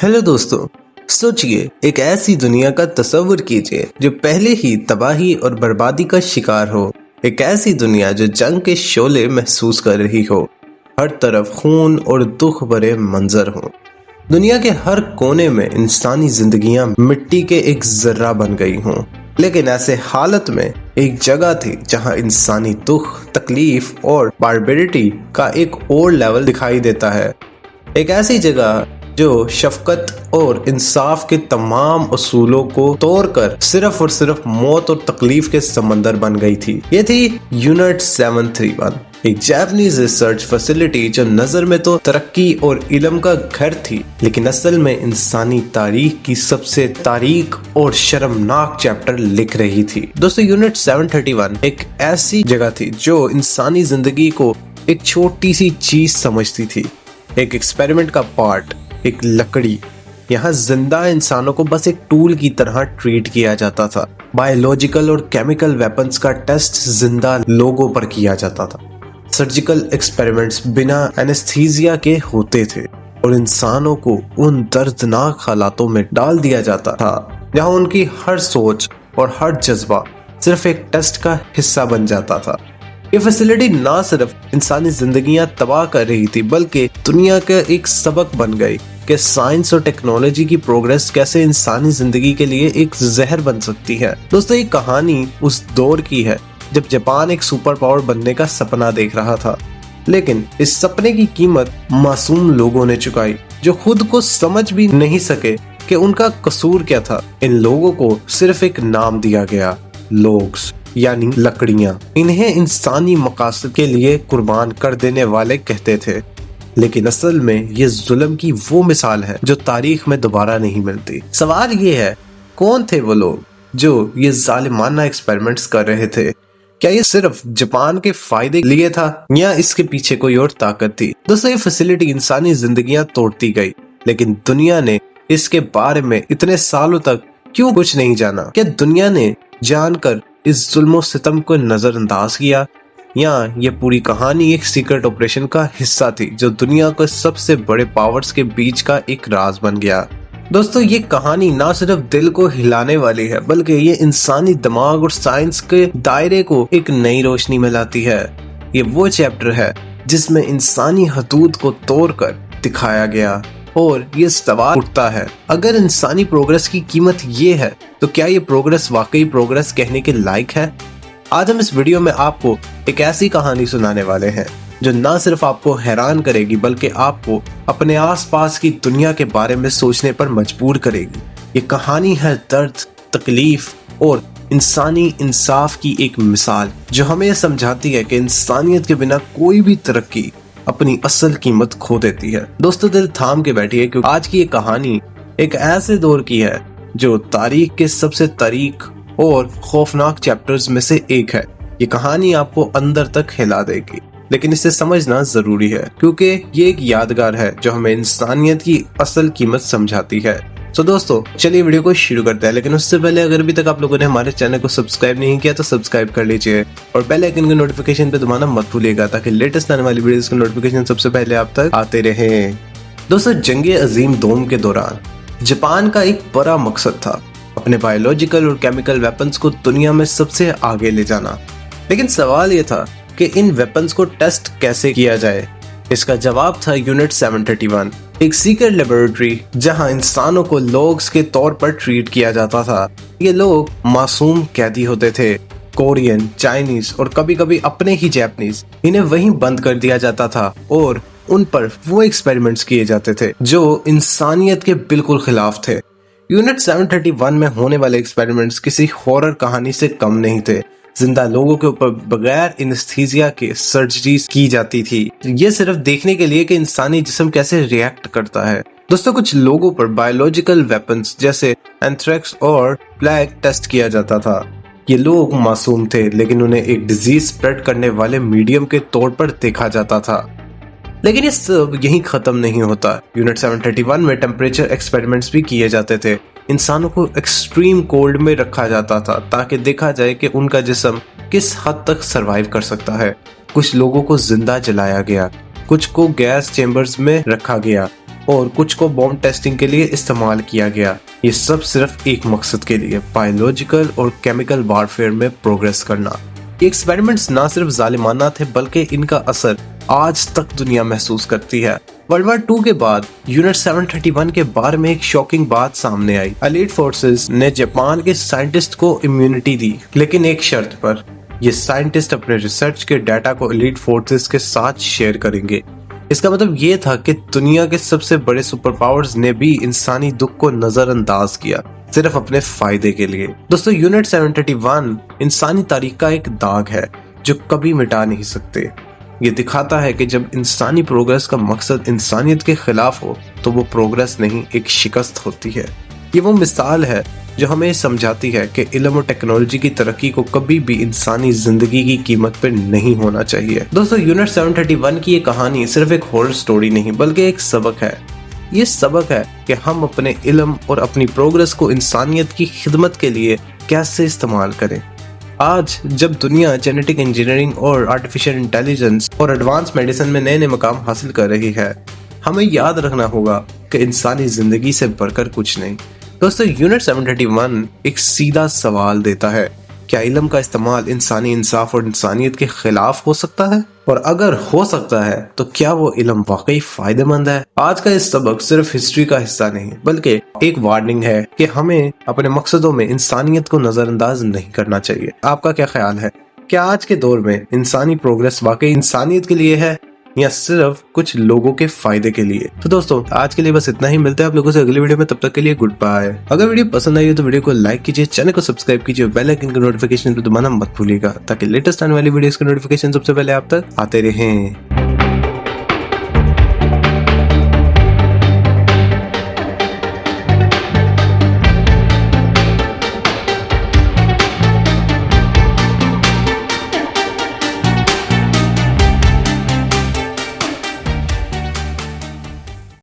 Hello दोस्तों, सोचिए एक ऐसी दुनिया का तस्वुर कीजिए जो पहले ही तबाही और बर्बादी का शिकार हो। एक ऐसी दुनिया जो जंग के शोले महसूस कर रही हो, हर तरफ खून और दुख भरे मंजर हो। दुनिया के हर कोने में इंसानी जिंदगियां मिट्टी के एक जर्रा बन गई हों। लेकिन ऐसे हालत में एक जगह थी जहां इंसानी दुख, तकलीफ और बारबेरिटी का एक और लेवल दिखाई देता है। एक ऐसी जगह जो शफकत और इंसाफ के तमाम उसूलों को तोड़कर सिर्फ और सिर्फ मौत और तकलीफ के समंदर बन गई थी। ये थी यूनिट 731, एक जापानीज रिसर्च फैसिलिटी जो नजर में तो तरक्की और इल्म का घर थी, लेकिन असल में इंसानी तारीख की सबसे तारीख और शर्मनाक चैप्टर लिख रही थी। दोस्तों, यूनिट 731 एक ऐसी जगह थी जो इंसानी जिंदगी को एक छोटी सी चीज समझती थी, एक एक्सपेरिमेंट का पार्ट, एक लकड़ी। यहाँ जिंदा इंसानों को बस एक टूल की तरह ट्रीट किया जाता था। बायोलॉजिकल और केमिकल वेपन्स का टेस्ट जिंदा लोगों पर किया जाता था। सर्जिकल एक्सपेरिमेंट्स बिना एनेस्थीसिया के होते थे और इंसानों को उन दर्दनाक हालातों में डाल दिया जाता था जहाँ उनकी हर सोच और हर जज्बा सिर्फ एक टेस्ट का हिस्सा बन जाता था। ये फैसिलिटी ना सिर्फ इंसानी जिंदगियां तबाह कर रही थी, बल्कि दुनिया का एक सबक बन गई कि साइंस और टेक्नोलॉजी की प्रोग्रेस कैसे इंसानी जिंदगी के लिए एक जहर बन सकती है। दोस्तों, ये कहानी उस दौर की है जब जापान एक सुपर पावर बनने का सपना देख रहा था, लेकिन इस सपने की कीमत मासूम लोगों ने चुकाई जो खुद को समझ भी नहीं सके कि उनका कसूर क्या था। इन लोगों को सिर्फ एक नाम दिया गया, लोग्स यानी लकड़ियां। इन्हें इंसानी मकासद के लिए कुर्बान कर देने वाले कहते थे, लेकिन असल में ये जुल्म की वो मिसाल है जो तारीख में दोबारा नहीं मिलती। सवाल ये है, कौन थे वो लोग जो ये जालिमाना एक्सपेरिमेंट्स कर रहे थे? क्या ये सिर्फ जापान के फायदे लिए था या इसके पीछे कोई और ताकत थी? दोस्तों, ये फैसिलिटी इंसानी जिंदगियां तोड़ती गई, लेकिन दुनिया ने इसके बारे में इतने सालों तक क्यों कुछ नहीं जाना? क्या दुनिया ने जानकर इस जुल्म सितम को नजरअंदाज किया, या ये पूरी कहानी एक सीक्रेट ऑपरेशन का हिस्सा थी जो दुनिया के सबसे बड़े पावर्स के बीच का एक राज बन गया? दोस्तों, ये कहानी ना सिर्फ दिल को हिलाने वाली है, बल्कि ये इंसानी दिमाग और साइंस के दायरे को एक नई रोशनी में लाती है। ये वो चैप्टर है जिसमें इंसानी हदूद को तोड़कर दिखाया गया और ये सवाल उठता है, अगर इंसानी प्रोग्रेस की कीमत ये है तो क्या ये प्रोग्रेस वाकई प्रोग्रेस कहने के लायक है? आज हम इस वीडियो में आपको एक ऐसी कहानी सुनाने वाले हैं जो ना सिर्फ आपको हैरान करेगी, बल्कि आपको अपने आसपास की दुनिया के बारे में सोचने पर मजबूर करेगी। ये कहानी है दर्द, तकलीफ और इंसानी इंसाफ की एक मिसाल जो हमें समझाती है कि इंसानियत के बिना कोई भी तरक्की अपनी असल कीमत खो देती है। दोस्तों, दिल थाम के बैठिए, क्योंकि आज की ये कहानी एक ऐसे दौर की है जो तारीख के सबसे तारीख और खौफनाक चैप्टर्स में से एक है। ये कहानी आपको अंदर तक हिला देगी, लेकिन इसे समझना जरूरी है क्योंकि ये एक यादगार है जो हमें इंसानियत की असल कीमत समझाती है। तो दोस्तों, चलिए वीडियो को शुरू करते हैं, लेकिन उससे पहले अगर अभी तक आप लोगों ने हमारे चैनल को सब्सक्राइब नहीं किया तो सब्सक्राइब कर लीजिए और बेल आइकन के नोटिफिकेशन पे दबाना मत भूलिएगा ताकि लेटेस्ट आने वाली वीडियोस के नोटिफिकेशन सबसे पहले आप तक आते रहे। दोस्तों, जंगे अजीम दोम के दौरान जापान का एक बड़ा मकसद था अपने बायोलॉजिकल और केमिकल वेपन्स को दुनिया में सबसे आगे ले जाना। लेकिन सवाल ये था कि इन वेपन्स को टेस्ट कैसे किया जाए। इसका जवाब था यूनिट 731, एक सीक्रेट लेबोरेटरी जहां इंसानों को लोग्स के तौर पर ट्रीट किया जाता था। ये लोग मासूम कैदी होते थे, कोरियन, चाइनीज और कभी कभी अपने ही जापानीज। इन्हें वहीं बंद कर दिया जाता था और उन पर वो एक्सपेरिमेंट्स किए जाते थे जो इंसानियत के बिल्कुल खिलाफ थे। यूनिट 731 में होने वाले एक्सपेरिमेंट्स किसी हॉरर कहानी से कम नहीं थे। जिंदा लोगों के ऊपर बगैर एनेस्थीसिया के सर्जरीज की जाती थी, ये सिर्फ देखने के लिए कि इंसानी जिस्म कैसे रिएक्ट करता है। दोस्तों, कुछ लोगों पर बायोलॉजिकल वेपन्स जैसे एंथ्रेक्स और प्लेग टेस्ट किया जाता था। ये लोग मासूम थे, लेकिन उन्हें एक डिजीज स्प्रेड करने वाले मीडियम के तौर पर देखा जाता था। लेकिन ये सब यहीं खत्म नहीं होता। यूनिट 731 में टेम्परेचर एक्सपेरिमेंट्स भी किए जाते थे। इंसानों को एक्सट्रीम कोल्ड में रखा जाता था ताकि देखा जाए कि उनका जिस्म किस हद तक सरवाइव कर सकता है। कुछ लोगों को जिंदा जलाया गया, कुछ को गैस चेम्बर्स में रखा गया और कुछ को बॉम्ब टेस्टिंग के लिए इस्तेमाल किया गया। ये सब सिर्फ एक मकसद के लिए, बायोलॉजिकल और केमिकल वारफेयर में प्रोग्रेस करना। ये एक्सपेरिमेंट्स ना सिर्फ जालिमाना थे बल्कि इनका असर आज तक दुनिया महसूस करती है। वर्ल्ड वार 2 के बाद यूनिट 731 के बारे में एक शॉकिंग बात सामने आई। एलीट फोर्सेस ने जापान के साइंटिस्ट को इम्यूनिटी दी, लेकिन एक शर्त पर। ये साइंटिस्ट अपने रिसर्च के डाटा को एलीट फोर्सेस के साथ शेयर करेंगे। इसका मतलब ये था कि दुनिया के सबसे बड़े सुपर पावर्स ने भी इंसानी दुख को नजरअंदाज किया, सिर्फ अपने फायदे के लिए। दोस्तों, यूनिट 731 इंसानी तारीख का एक दाग है जो कभी मिटा नहीं सकते। ये दिखाता है कि जब इंसानी प्रोग्रेस का मकसद इंसानियत के खिलाफ हो तो वो प्रोग्रेस नहीं, एक शिकस्त होती है। ये वो मिसाल है जो हमें समझाती है कि इल्म और टेक्नोलॉजी की तरक्की को कभी भी इंसानी जिंदगी की कीमत पे नहीं होना चाहिए। दोस्तों, यूनिट 731 की ये कहानी सिर्फ एक हॉरर स्टोरी नहीं बल्कि एक सबक है। ये सबक है कि हम अपने इल्म और अपनी प्रोग्रेस को इंसानियत की खिदमत के लिए कैसे इस्तेमाल करें। आज जब दुनिया जेनेटिक इंजीनियरिंग और आर्टिफिशियल इंटेलिजेंस और एडवांस मेडिसिन में नए नए मकाम हासिल कर रही है, हमें याद रखना होगा कि इंसानी जिंदगी से बढ़कर कुछ नहीं। दोस्तों, यूनिट 731 एक सीधा सवाल देता है, क्या इल्म का इस्तेमाल इंसानी इंसाफ और इंसानियत के खिलाफ हो सकता है? और अगर हो सकता है तो क्या वो इल्म वाकई फायदेमंद है? आज का इस सबक सिर्फ हिस्ट्री का हिस्सा नहीं बल्कि एक वार्निंग है कि हमें अपने मकसदों में इंसानियत को नजरअंदाज नहीं करना चाहिए। आपका क्या ख्याल है? क्या आज के दौर में इंसानी प्रोग्रेस वाकई इंसानियत के लिए है या सिर्फ कुछ लोगों के फायदे के लिए? तो दोस्तों, आज के लिए बस इतना ही। मिलते हैं आप लोगों से अगली वीडियो में, तब तक के लिए गुड बाय। अगर वीडियो पसंद आई हो तो वीडियो को लाइक कीजिए, चैनल को सब्सक्राइब कीजिए और बेल आइकन का नोटिफिकेशन तो दबाना मत भूलिएगा ताकि लेटेस्ट आने वाली वीडियोस के नोटिफिकेशन सबसे पहले आप तक आते रहें।